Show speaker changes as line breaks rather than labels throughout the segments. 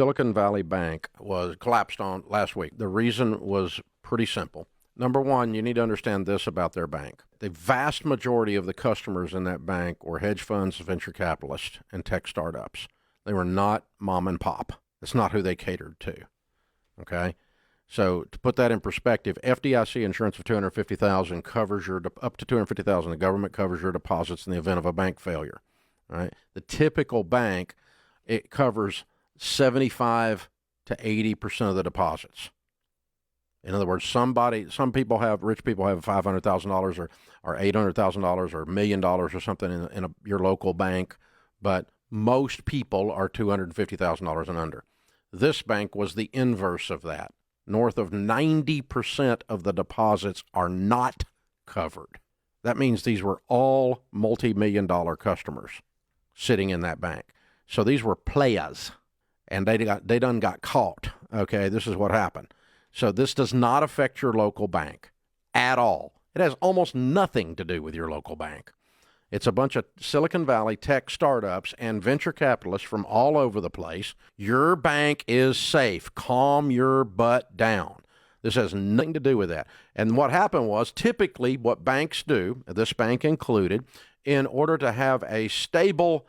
Silicon Valley Bank was collapsed on last week. The reason was pretty simple. Number one, you need to understand this about their bank. The vast majority of the customers in that bank were hedge funds, venture capitalists, and tech startups. They were not mom and pop. That's not who they catered to. Okay? So to put that in perspective, FDIC insurance of $250,000 covers your up to $250,000. The government covers your deposits in the event of a bank failure. All right? The typical bank, it covers 75 to 80% of the deposits. In other words, rich people have $500,000 or $800,000 or $1 million or something in your local bank, but most people are $250,000 and under. This bank was the inverse of that. North of 90% of the deposits are not covered. That means these were all multi-million-dollar customers sitting in that bank. So these were players, and they done got caught. Okay, this is what happened. So this does not affect your local bank at all. It has almost nothing to do with your local bank. It's a bunch of Silicon Valley tech startups and venture capitalists from all over the place. Your bank is safe. Calm your butt down. This has nothing to do with that. And what happened was, typically what banks do, this bank included, in order to have a stable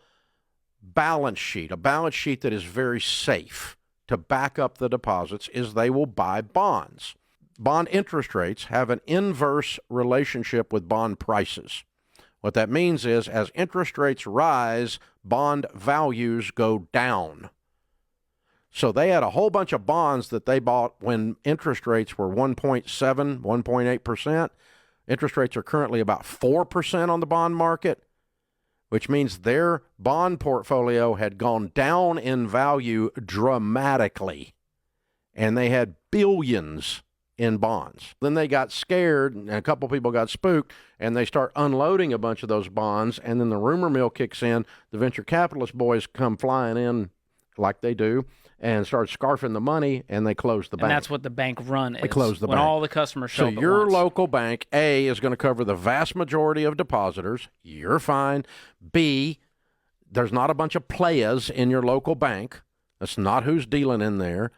balance sheet, a balance sheet that is very safe to back up the deposits, is they will buy bonds. Bond interest rates have an inverse relationship with bond prices. What that means is, as interest rates rise, bond values go down. So they had a whole bunch of bonds that they bought when interest rates were 1.7, 1.8%. Interest rates are currently about 4% on the bond market, which means their bond portfolio had gone down in value dramatically, and they had billions in bonds. Then they got scared, and a couple people got spooked, and they start unloading a bunch of those bonds, and then the rumor mill kicks in. The venture capitalist boys come flying in like they do and start scarfing the money, and they close the bank.
And that's what the bank run is.
They close the bank.
When all the customers show up
So
at
your
once.
local bank, A, is going to cover the vast majority of depositors. You're fine. B, there's not a bunch of players in your local bank. That's not who's dealing in there.